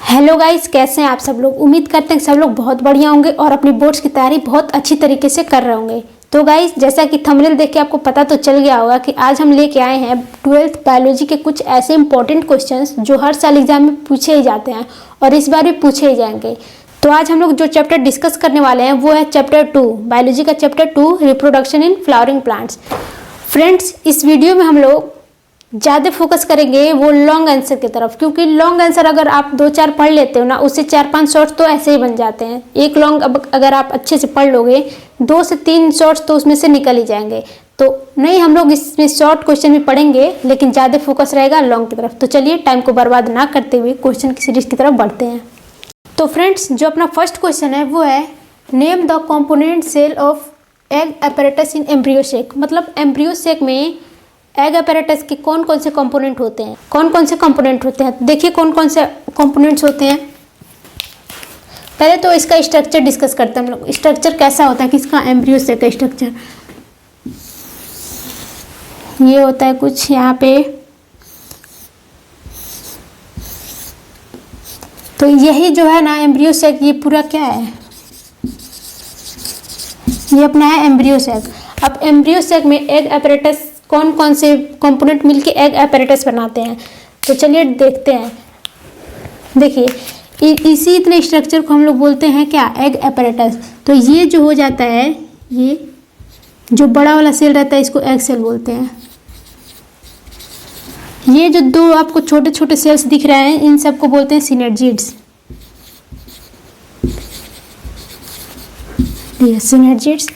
Hello guys, कैसे हैं आप सब लोग। उम्मीद करते हैं कि सब लोग बहुत बढ़िया होंगे और अपनी बोर्ड्स की तैयारी बहुत अच्छी तरीके से कर रहे होंगे। तो गाइस, जैसा कि थंबनेल देख के आपको पता तो चल गया होगा कि आज हम लेके आए हैं 12th बायोलॉजी के कुछ ऐसे इंपॉर्टेंट क्वेश्चंस जो हर साल एग्जाम में पूछे ही जाते हैं और इस बार भी पूछे ही जाएंगे। तो आज हम लोग जो चैप्टर डिस्कस करने वाले हैं वो है चैप्टर 2, बायोलॉजी का chapter 2, reproduction in flowering plants. Friends, इस वीडियो में हम लोग ज़्यादा फोकस करेंगे वो लॉन्ग आंसर की तरफ, क्योंकि लॉन्ग आंसर अगर आप 2-4 पढ़ लेते हो ना, उससे 4-5 शॉर्ट्स तो ऐसे ही बन जाते हैं। एक लॉन्ग अगर आप अच्छे से पढ़ लोगे 2 से 3 शॉर्ट्स तो उसमें से निकल ही जाएंगे। तो नहीं, हम लोग इसमें शॉर्ट क्वेश्चन भी पढ़ेंगे लेकिन ज़्यादा फोकस रहेगा लॉन्ग की तरफ। तो चलिए टाइम को बर्बाद ना करते हुए क्वेश्चन की सीरीज की तरफ बढ़ते हैं। तो फ्रेंड्स, जो अपना फर्स्ट क्वेश्चन है वो है name the component cell of egg apparatus in embryo sac. मतलब एम्ब्रियो सेक में एग apparatus के कौन कौन से कंपोनेंट होते हैं, कौन कौन से कंपोनेंट होते हैं। देखिए कौन कौन से कंपोनेंट्स होते हैं। पहले तो इसका स्ट्रक्चर डिस्कस करते हैं हम लोग। स्ट्रक्चर कैसा होता है किसका, एम्ब्रियो सेक का स्ट्रक्चर ये होता है कुछ यहाँ पे। तो यही जो है ना एम्ब्रियो सेक, ये पूरा क्या है, ये अपना है एम्ब्रियो सेक। अब एम्ब्रियो सेक में एग apparatus कौन कौन से कंपोनेंट मिलके एग apparatus बनाते हैं। तो चलिए देखते हैं। देखिए इसी इतने स्ट्रक्चर को हम लोग बोलते हैं क्या, एग apparatus। तो ये जो हो जाता है, ये जो बड़ा वाला सेल रहता है इसको एग सेल बोलते हैं। ये जो दो आपको छोटे छोटे सेल्स दिख रहे हैं इन सबको बोलते हैं सिनर्जिड्स। ये सिनर्जिड्स।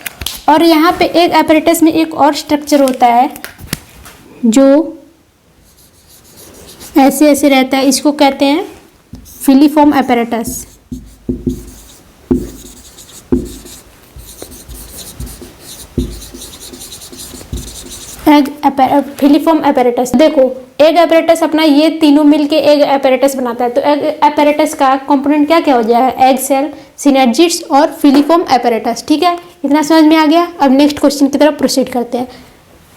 और यहाँ पे एग apparatus में एक और स्ट्रक्चर होता है जो ऐसे ऐसे रहता है, इसको कहते हैं फिलीफॉर्म apparatus। Filiform apparatus। देखो एग apparatus अपना ये तीनों मिलके एग apparatus बनाता है। तो एग apparatus का कंपोनेंट क्या क्या हो जाएगा, एग सेल, सिनर्जिड्स और फिलीफॉर्म apparatus। ठीक है, इतना समझ में आ गया। अब नेक्स्ट क्वेश्चन की तरफ प्रोसीड करते हैं।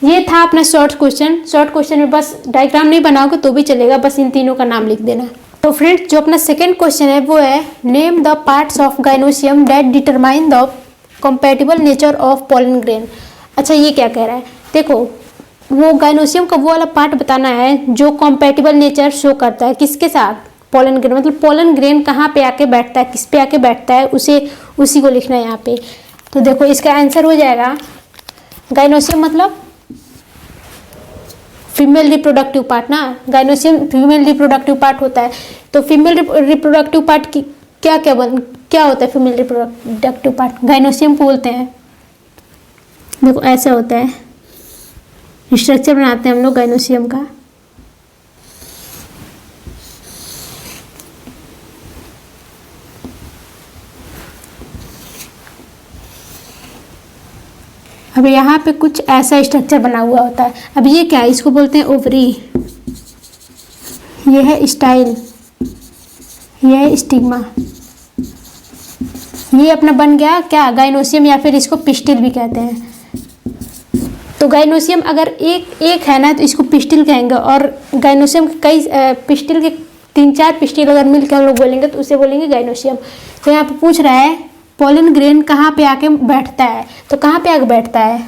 ये था अपना शॉर्ट क्वेश्चन। शॉर्ट क्वेश्चन में बस डायग्राम नहीं बनाओगे तो भी चलेगा, बस इन तीनों का नाम लिख देना। तो फ्रेंड्स, जो अपना सेकेंड क्वेश्चन है वो है name the parts of gynoecium that determine the compatible nature of pollen grain. अच्छा, ये क्या कह रहा है, देखो वो गाइनोसियम का वो वाला पार्ट बताना है जो कंपैटिबल नेचर शो करता है किसके साथ, पॉलन ग्रेन। मतलब पॉलन ग्रेन कहाँ पे आके बैठता है, किस पे आके बैठता है, उसी को लिखना है यहाँ पे। तो देखो इसका आंसर हो जाएगा, गाइनोसियम मतलब फीमेल रिप्रोडक्टिव पार्ट ना। गाइनोसियम फीमेल रिप्रोडक्टिव पार्ट होता है। तो फीमेल रिप्रोडक्टिव पार्ट की क्या होता है, फीमेल रिप्रोडक्टिव पार्ट गाइनोसियम को बोलते हैं। देखो ऐसा होता है, स्ट्रक्चर बनाते हैं हम लोग गाइनोसियम का। अब यहाँ पे कुछ ऐसा स्ट्रक्चर बना हुआ होता है। अब ये क्या है, इसको बोलते हैं ओवरी, ये है स्टाइल, ये है स्टिग्मा। ये अपना बन गया क्या, गाइनोसियम, या फिर इसको पिस्टिल भी कहते हैं। तो गाइनोसियम अगर एक है ना तो इसको पिस्टिल कहेंगे, और गाइनोसियम के कई पिस्टिल के 3-4 पिस्टिल अगर मिलकर हम लोग बोलेंगे तो उसे बोलेंगे गाइनोसियम। तो यहाँ पे पूछ रहा है पॉलन ग्रेन कहाँ पे आके बैठता है। तो कहाँ पे आके बैठता है,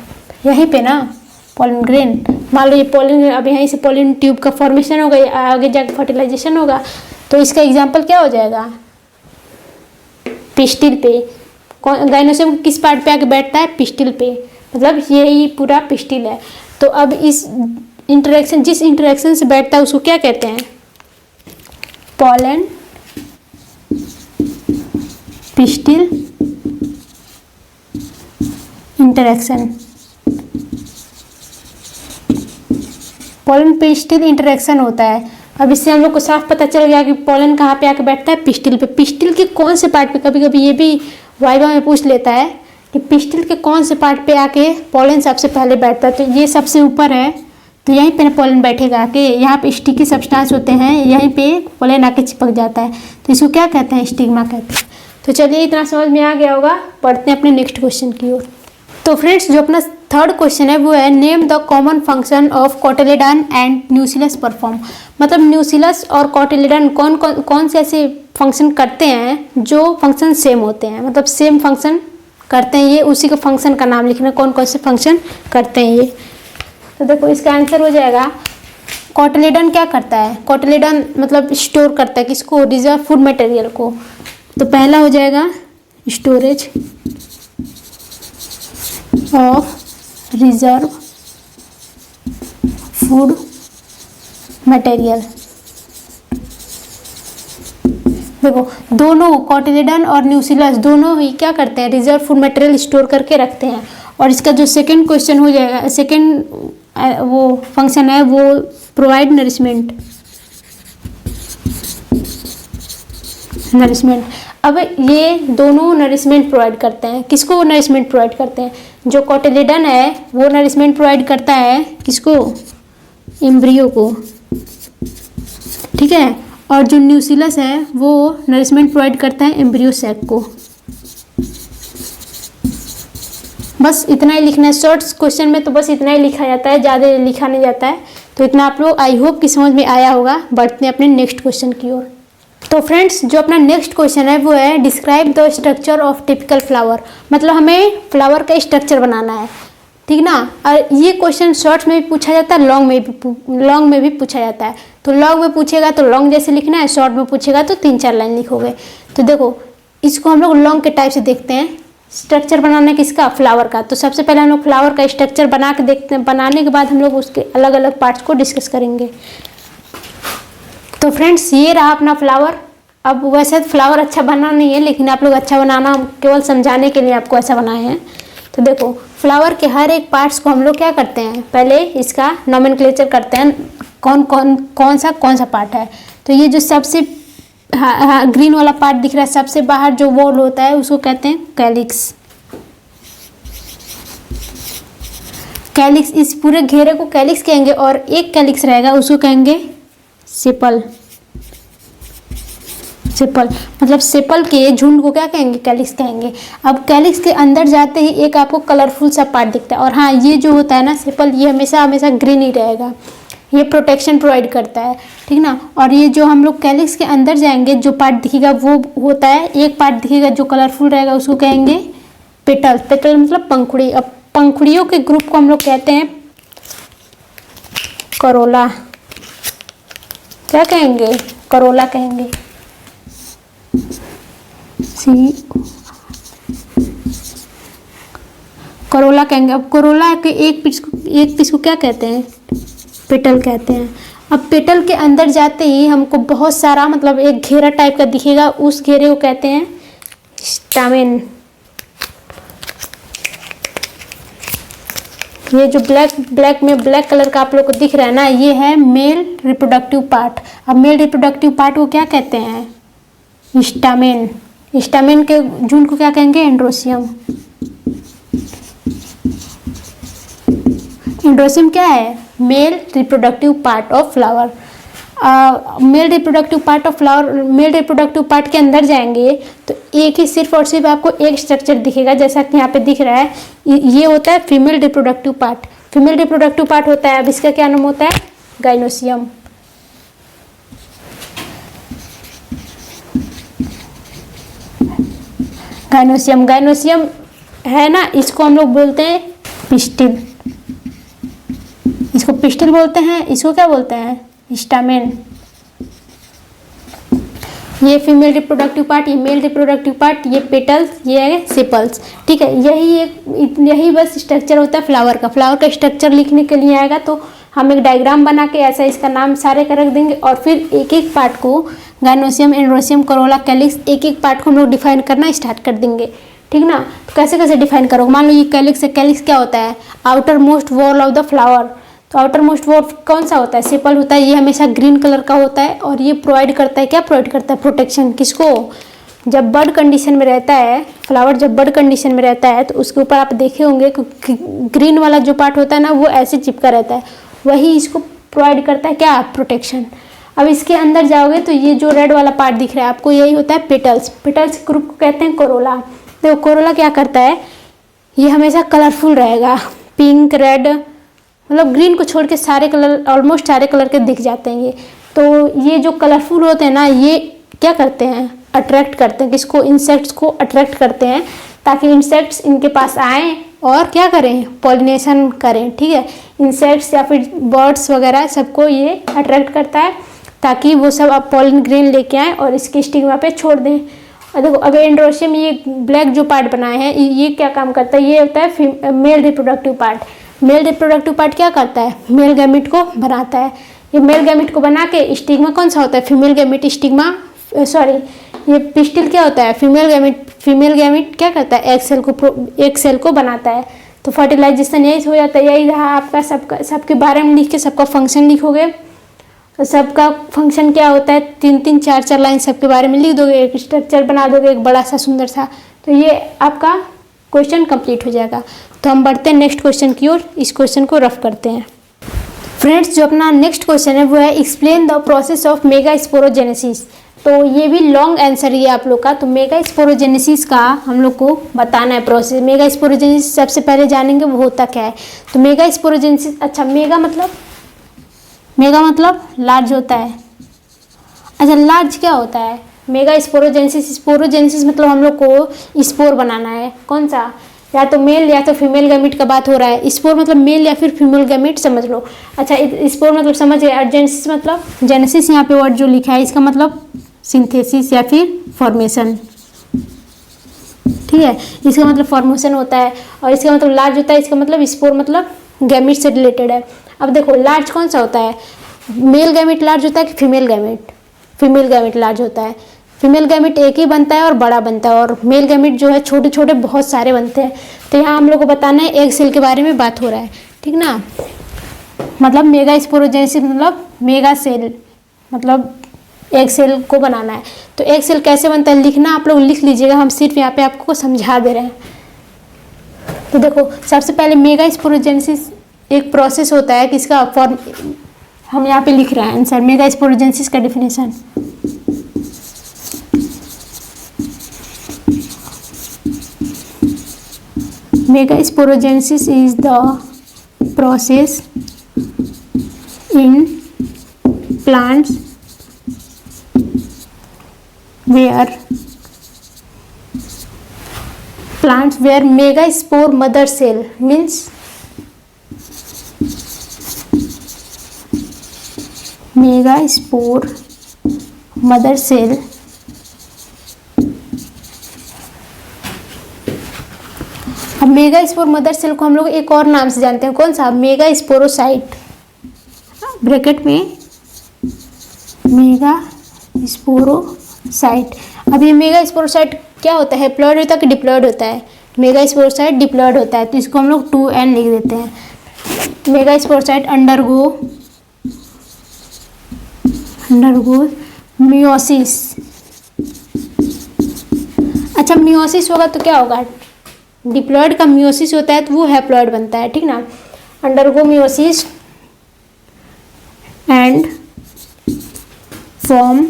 यहीं पे ना पॉलन ग्रेन। मान लो ये पॉलन ग्रेन, अब यहीं से पॉलन ट्यूब का फॉर्मेशन होगा, आगे जाके फर्टिलाइजेशन होगा। तो इसका एग्जाम्पल क्या हो जाएगा, पिस्टिल पे। गाइनोसियम किस पार्ट पे आके बैठता है, पिस्टिल पे। मतलब यही पूरा पिस्टिल है। तो अब इस इंटरेक्शन, जिस इंटरेक्शन से बैठता है उसको क्या कहते हैं, pollen pistil interaction. Pollen pistil interaction होता है। अब इससे हम लोग को साफ पता चल गया कि पॉलन कहाँ पे आके बैठता है, पिस्टिल पे। पिस्टिल के कौन से पार्ट पे, कभी कभी ये भी वाइवा में पूछ लेता है कि पिस्टिल के कौन से पार्ट पे आके पॉलन सबसे पहले बैठता है। तो ये सबसे ऊपर है, तो यहीं पे पॉलन बैठेगा आके। यहाँ पे स्टिकी सब्सटेंस होते हैं, यहीं पे पॉलन आके चिपक जाता है। तो इसको क्या कहते हैं, स्टिग्मा कहते हैं। तो चलिए इतना समझ में आ गया होगा, पढ़ते हैं अपने नेक्स्ट क्वेश्चन की ओर। तो फ्रेंड्स जो अपना थर्ड क्वेश्चन है वो है name the common function of cotyledon and न्यूसिलस perform. मतलब न्यूसिलस और कोटिलेडन कौन से ऐसे फंक्शन करते हैं जो फंक्शन सेम होते हैं, मतलब सेम फंक्शन करते हैं, ये उसी के फंक्शन का नाम लिखना, कौन कौन से फंक्शन करते हैं ये। तो देखो इसका आंसर हो जाएगा, कोटिलेडन क्या करता है, कोटिलेडन मतलब स्टोर करता है किसको, रिजर्व फूड मटेरियल को। तो पहला हो जाएगा storage of reserve food material. देखो दोनों कोटिलेडन और न्यूसिलस दोनों ही क्या करते हैं, रिजर्व फूड मटेरियल स्टोर करके रखते हैं। और इसका जो सेकंड क्वेश्चन हो जाएगा, सेकंड वो फंक्शन है वो प्रोवाइड नरिशमेंट। अब ये दोनों नरिशमेंट प्रोवाइड करते हैं, किसको नरिशमेंट प्रोवाइड करते हैं, जो कोटिलेडन है वो नरिशमेंट प्रोवाइड करता है किसको, एम्ब्रियो को, ठीक है। और जो न्यूसिलस है वो नरिशमेंट प्रोवाइड करता है एम्ब्रियो सैक को। बस इतना ही लिखना है शॉर्ट क्वेश्चन में, तो बस इतना ही लिखा जाता है, ज़्यादा लिखा नहीं जाता है। तो इतना आप लोग आई होप कि समझ में आया होगा। बढ़ते हैं अपने नेक्स्ट क्वेश्चन की ओर। तो फ्रेंड्स जो अपना नेक्स्ट क्वेश्चन है वो है describe the structure of typical flower. मतलब हमें फ्लावर का स्ट्रक्चर बनाना है, ठीक ना। और ये क्वेश्चन शॉर्ट्स में भी पूछा जाता है, लॉन्ग में भी पूछा जाता है। तो लॉन्ग में पूछेगा तो लॉन्ग जैसे लिखना है, शॉर्ट में पूछेगा तो 3-4 लाइन लिखोगे। तो देखो इसको हम लोग लॉन्ग के टाइप से देखते हैं, स्ट्रक्चर बनाना किसका, फ्लावर का। तो सबसे पहले हम लोग फ्लावर का स्ट्रक्चर बना के देखते हैं, बनाने के बाद हम लोग उसके अलग अलग पार्ट्स को डिस्कस करेंगे। तो फ्रेंड्स ये रहा अपना फ्लावर। अब वैसे फ्लावर अच्छा बना नहीं है, लेकिन आप लोग अच्छा बनाना केवल समझाने के लिए आपको ऐसा बनाए हैं। तो देखो फ्लावर के हर एक पार्ट्स को हम लोग क्या करते हैं, पहले इसका नोमेनक्लेचर करते हैं, कौन सा पार्ट है। तो ये जो सबसे ग्रीन वाला पार्ट दिख रहा है, सबसे बाहर जो वॉल होता है उसको कहते हैं कैलिक्स। कैलिक्स, इस पूरे घेरे को कैलिक्स कहेंगे। और एक कैलिक्स रहेगा उसको कहेंगे सेपल। मतलब सेपल के झुंड को क्या कहेंगे, कैलिक्स कहेंगे। अब कैलिक्स के अंदर जाते ही एक आपको कलरफुल सा पार्ट दिखता है। और हाँ ये जो होता है ना सेपल, ये हमेशा ग्रीन ही रहेगा, ये प्रोटेक्शन प्रोवाइड करता है, ठीक ना। और ये जो हम लोग कैलिक्स के अंदर जाएंगे जो पार्ट दिखेगा वो होता है, एक पार्ट दिखेगा जो कलरफुल रहेगा उसको कहेंगे पेटल। पेटल मतलब पंखुड़ी। अब पंखुड़ियों के ग्रुप को हम लोग कहते हैं करोला। क्या कहेंगे, करोला कहेंगे, करोला कहेंगे। अब करोला के एक पीस को क्या कहते हैं, पेटल कहते हैं। अब पेटल के अंदर जाते ही हमको बहुत सारा मतलब एक घेरा टाइप का दिखेगा, उस घेरे को कहते हैं स्टामेन। ये जो ब्लैक कलर का आप लोग को दिख रहा है ना, ये है मेल रिप्रोडक्टिव पार्ट। अब मेल रिप्रोडक्टिव पार्ट को क्या कहते हैं, स्टामेन। स्टामेन के झुंड को क्या कहेंगे, एंड्रोसियम। एंड्रोसियम क्या है, male reproductive part of flower. Male reproductive part के अंदर जाएंगे तो एक ही सिर्फ और सिर्फ आपको एक स्ट्रक्चर दिखेगा, जैसा कि यहाँ पे दिख रहा है। ये होता है female reproductive part. Female reproductive part होता है, अब इसका क्या नाम होता है, गाइनोसियम। गाइनोसियम है ना, इसको हम लोग बोलते हैं पिस्टिल। इसको पिस्टिल बोलते हैं, इसको क्या बोलते हैं, स्टामेन। ये फीमेल रिप्रोडक्टिव पार्ट, ये मेल रिप्रोडक्टिव पार्ट, ये पेटल्स, ये है सेपल्स, ठीक है। यही बस स्ट्रक्चर होता है फ्लावर का। फ्लावर का स्ट्रक्चर लिखने के लिए आएगा तो हम एक डायग्राम बना के ऐसा इसका नाम सारे का रख देंगे, और फिर एक एक पार्ट को गाइनोसियम, एंड्रोसियम, करोला, कैलिक्स, एक एक पार्ट को हम लोग डिफाइन करना स्टार्ट कर देंगे, ठीक ना। तो कैसे डिफाइन करोगे, मान लो ये कैलिक्स है। कैलिक्स क्या होता है, outer most wall of the flower. तो आउटर मोस्ट वॉल कौन सा होता है, सेपल होता है। ये हमेशा ग्रीन कलर का होता है और ये प्रोवाइड करता है, क्या प्रोवाइड करता है, प्रोटेक्शन। किसको, जब बर्ड कंडीशन में रहता है फ्लावर, जब बर्ड कंडीशन में रहता है तो उसके ऊपर आप देखे होंगे कि ग्रीन वाला जो पार्ट होता है ना वो ऐसे चिपका रहता है, वही इसको प्रोवाइड करता है, क्या, प्रोटेक्शन। अब इसके अंदर जाओगे तो ये जो रेड वाला पार्ट दिख रहा है आपको, यही होता है पेटल्स। पेटल्स ग्रुप को कहते हैं कोरोला। देखो कोरोला क्या करता है, ये हमेशा कलरफुल रहेगा, पिंक, रेड, मतलब ग्रीन को छोड़ के सारे कलर, ऑलमोस्ट सारे कलर के दिख जाते हैं ये। तो ये जो कलरफुल होते हैं ना, ये क्या करते हैं, अट्रैक्ट करते हैं किसको, इंसेक्ट्स को अट्रैक्ट करते हैं, ताकि इंसेक्ट्स इनके पास आएँ और क्या करें, पॉलिनेशन करें। ठीक है, इंसेक्ट्स या फिर बर्ड्स वगैरह सबको ये अट्रैक्ट करता है, ताकि वो सब अब पॉलिन ग्रेन लेके आएँ और इसके स्टिग्मा पे छोड़ दें। और देखो अगर एंड्रोशियम में ये ब्लैक जो पार्ट बनाए हैं, ये क्या काम करता है, ये होता है male reproductive part. Male reproductive part क्या करता है, मेल गैमेट को बनाता है। ये मेल गैमेट को बना के स्टिग्मा कौन सा होता है, फीमेल गैमेट स्टिग्मा, सॉरी ये पिस्टिल क्या होता है, फीमेल गैमेट। फीमेल गैमेट क्या करता है, एक सेल को बनाता है। तो फर्टिलाइजेशन यही हो जाता है। यही रहा आपका सबके बारे में लिख के सबका फंक्शन लिखोगे। सबका फंक्शन क्या होता है, 3-3 4-4 लाइन सबके बारे में लिख दोगे, एक स्ट्रक्चर बना दोगे एक बड़ा सा सुंदर सा, तो ये आपका क्वेश्चन कंप्लीट हो जाएगा। तो हम बढ़ते हैं नेक्स्ट क्वेश्चन की ओर, इस क्वेश्चन को रफ करते हैं। फ्रेंड्स, जो अपना नेक्स्ट क्वेश्चन है वो है explain the process of mega sporogenesis. तो ये भी लॉन्ग आंसर ही है आप लोग का। तो मेगा स्पोरोजेनेसिस का हम लोग को बताना है प्रोसेस। मेगा स्पोरोजेनेसिस सबसे पहले जानेंगे वो होता क्या है। तो मेगा स्पोरोजेनेसिस, अच्छा मेगा मतलब लार्ज होता है। अच्छा लार्ज क्या होता है, मेगा स्पोरोजेनेसिस मतलब हम लोग को स्पोर बनाना है। कौन सा, या तो मेल या तो फीमेल गैमेट का बात हो रहा है। स्पोर मतलब मेल या फिर फीमेल गैमेट समझ लो। अच्छा स्पोर मतलब समझ गए। और जेनेसिस मतलब, जेनेसिस यहाँ पे वर्ड जो लिखा है इसका मतलब सिंथेसिस या फिर फॉर्मेशन। ठीक है, इसका मतलब फॉर्मेशन होता है। और इसका मतलब लार्ज होता है, इसका मतलब स्पोर मतलब गैमेट से रिलेटेड है। अब देखो लार्ज कौन सा होता है, मेल गैमेट लार्ज होता है कि female gamete, female gamete large होता है। फीमेल गैमेट एक ही बनता है और बड़ा बनता है, और मेल गैमेट जो है छोटे छोटे बहुत सारे बनते हैं। तो यहाँ हम लोग को बताना है एग सेल के बारे में बात हो रहा है, ठीक ना। मतलब मेगा स्पोरोजेनेसिस मतलब मेगा सेल मतलब एग सेल को बनाना है। तो एग सेल कैसे बनता है लिखना, आप लोग लिख लीजिएगा, हम सिर्फ यहाँ पे आपको समझा दे रहे हैं। तो देखो सबसे पहले मेगा स्पोरोजेनेसिस एक प्रोसेस होता है कि इसका फॉर्म हम यहाँ पे लिख रहे हैं आंसर। मेगा स्पोरोजेनेसिस का definition, mega sporogenesis is the process in plants where megaspore mother cell means megaspore mother cell अब मेगास्पोर मदर सेल को हम लोग एक और नाम से जानते हैं, कौन सा, मेगास्पोरोसाइट, ब्रैकेट में मेगास्पोरोसाइट। अब ये मेगास्पोरोसाइट क्या होता है, हैप्लॉइड होता है कि डिप्लॉइड होता है, मेगास्पोरोसाइट डिप्लॉइड होता है। तो इसको हम लोग 2n लिख देते हैं। मेगास्पोरोसाइट अंडरगो मियोसिस। अच्छा मियोसिस होगा तो क्या होगा, डिप्लॉइड का मियोसिस होता है तो वो हैप्लॉइड बनता है, ठीक ना। Undergo meiosis and form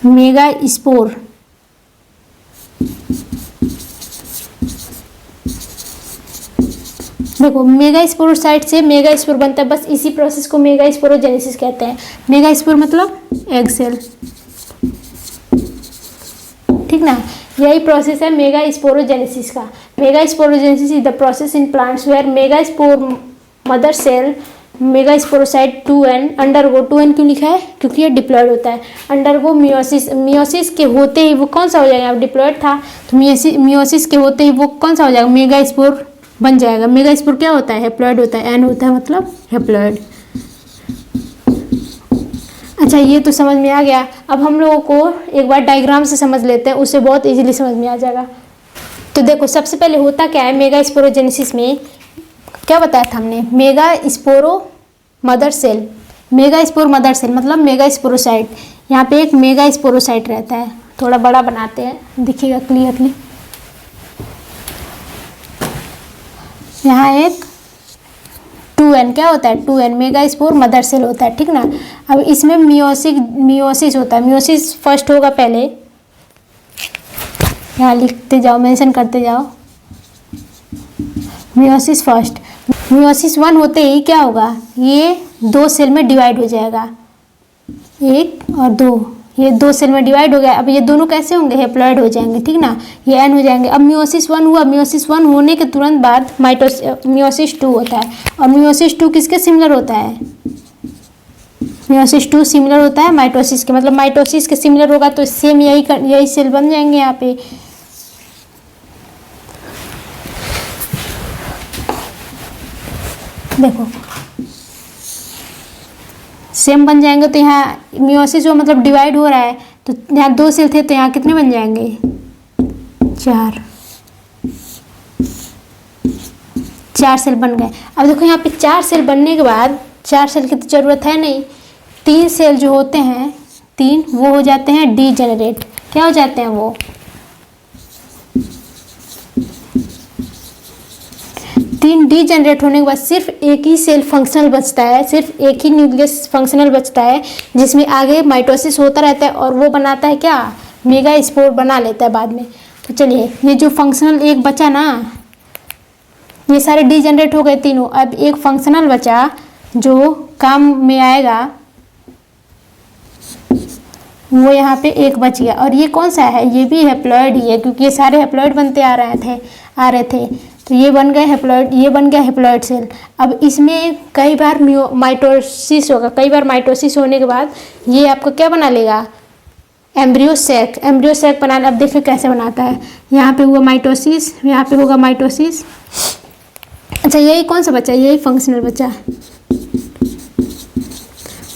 megaspore. देखो मेगास्पोरोसाइट से मेगास्पोर बनता है, बस इसी प्रोसेस को मेगास्पोरोजेनेसिस कहते हैं। मेगास्पोर मतलब एग सेल, ठीक ना। यही प्रोसेस है मेगास्पोरोजेनेसिस का। Megasporogenesis is the process in plants where megaspore mother cell megasporocyte 2n undergo, 2n क्यों लिखा है क्योंकि ये डिप्लॉइड होता है, अंडरगो मियोसिस। मियोसिस के होते ही वो कौन सा हो जाएगा, अब डिप्लॉइड था तो मियोसिस के होते ही वो कौन सा हो जाएगा, मेगास्पोर बन जाएगा। मेगास्पोर क्या होता है, हैप्लॉइड होता है, n होता है मतलब हैप्लॉइड। अच्छा ये तो समझ में आ गया। अब हम लोगों को एक बार डायग्राम से समझ लेते हैं, उससे बहुत इजीली समझ में आ जाएगा। तो देखो सबसे पहले होता क्या है मेगास्पोरोजेनेसिस में, क्या बताया था हमने, megasporo mother cell. Megaspore mother cell मतलब मेगास्पोरोसाइट। यहाँ पे एक मेगास्पोरोसाइट रहता है, थोड़ा बड़ा बनाते हैं दिखेगा क्लियरली। यहाँ एक 2n क्या होता है, 2n मेगास्पोर मदर सेल होता है, ठीक ना। अब इसमें मियोसिस होता है, मियोसिस फर्स्ट होगा पहले, यहाँ लिखते जाओ, मेंशन करते जाओ। मियोसिस फर्स्ट, मियोसिस 1 होते ही क्या होगा, ये 2 सेल में डिवाइड हो जाएगा, 1 और 2, ये 2 सेल में डिवाइड हो गया। अब ये दोनों कैसे होंगे, हैप्लॉइड हो जाएंगे, ठीक ना, ये एन हो जाएंगे। अब मियोसिस 1 हुआ, मियोसिस 1 होने के तुरंत बाद मियोसिस 2 होता है। और मियोसिस 2 किसके सिमिलर होता है, मियोसिस 2 सिमिलर होता है माइटोसिस के, मतलब माइटोसिस के सिमिलर होगा तो सेम यही सेल बन जाएंगे यहाँ पे। देखो सेम बन जाएंगे, तो यहाँ मियोसिस जो मतलब डिवाइड हो रहा है, तो यहाँ 2 सेल थे तो यहाँ कितने बन जाएंगे, 4 सेल बन गए। अब देखो यहाँ पे 4 सेल बनने के बाद 4 सेल की तो ज़रूरत है नहीं, 3 सेल जो होते हैं 3 वो हो जाते हैं डीजेनरेट। क्या हो जाते हैं वो, 3 डीजेनरेट होने के बाद सिर्फ एक ही सेल फंक्शनल बचता है, सिर्फ एक ही न्यूक्लियस फंक्शनल बचता है, जिसमें आगे माइटोसिस होता रहता है और वो बनाता है क्या, मेगा स्पोर बना लेता है बाद में। तो चलिए ये जो फंक्शनल एक बचा ना, ये सारे डीजेनरेट हो गए तीनों, अब एक फंक्शनल बचा जो काम में आएगा, वो यहाँ पे एक बच गया। और ये कौन सा है, ये भी हैप्लॉइड ही है, क्योंकि ये सारे हैप्लॉइड बनते आ रहे थे। तो ये बन गए हैप्लॉइड, ये बन गया हैप्लॉइड सेल। अब इसमें कई बार माइटोसिस होगा, कई बार माइटोसिस होने के बाद ये आपको क्या बना लेगा, एम्ब्रियो सैक, एम्ब्रियो सैक बनाना। अब देखिए कैसे बनाता है, यहाँ पे हुआ माइटोसिस, यहाँ पे होगा माइटोसिस। अच्छा यही कौन सा बचा, यही फंक्शनल बचा,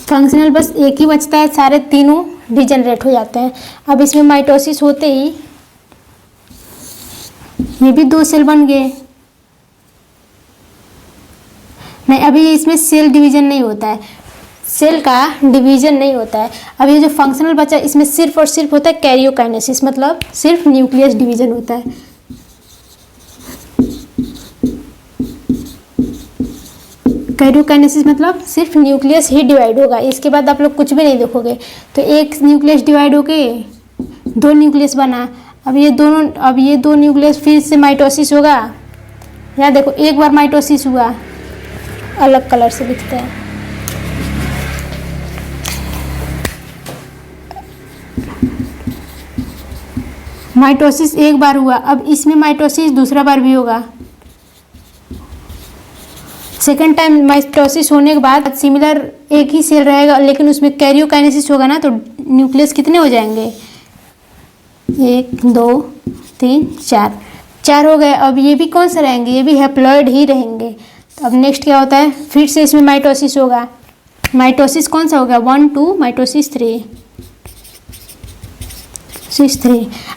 फंक्शनल बस एक ही बचता है, सारे तीनों डिजेनरेट हो जाते हैं। अब इसमें माइटोसिस होते ही ये भी 2 सेल बन गए। नहीं, अभी इसमें सेल डिवीजन नहीं होता है, सेल का डिवीजन नहीं होता है। अब ये जो फंक्शनल बचा इसमें सिर्फ और सिर्फ होता है कैरियोकाइनेसिस, मतलब सिर्फ न्यूक्लियस डिवीजन होता है। कैरियोकाइनेसिस मतलब सिर्फ न्यूक्लियस ही डिवाइड होगा, इसके बाद आप लोग कुछ भी नहीं देखोगे। तो एक न्यूक्लियस डिवाइड होके 2 न्यूक्लियस बना, अब ये दो न्यूक्लियस फिर से माइटोसिस होगा। यहाँ देखो एक बार माइटोसिस हुआ, अलग कलर से लिखते हैं, माइटोसिस एक बार हुआ, अब इसमें माइटोसिस दूसरा बार भी होगा। सेकेंड टाइम माइटोसिस होने के बाद सिमिलर एक ही सेल रहेगा, लेकिन उसमें कैरियोकाइनेसिस होगा ना, तो न्यूक्लियस कितने हो जाएंगे, 1 2 3 4 हो गए। अब ये भी कौन से रहेंगे, ये भी हैप्लॉइड ही रहेंगे। तो अब नेक्स्ट क्या होता है, फिर से इसमें माइटोसिस होगा, माइटोसिस कौन सा होगा, 1 2 माइटोसिस 3।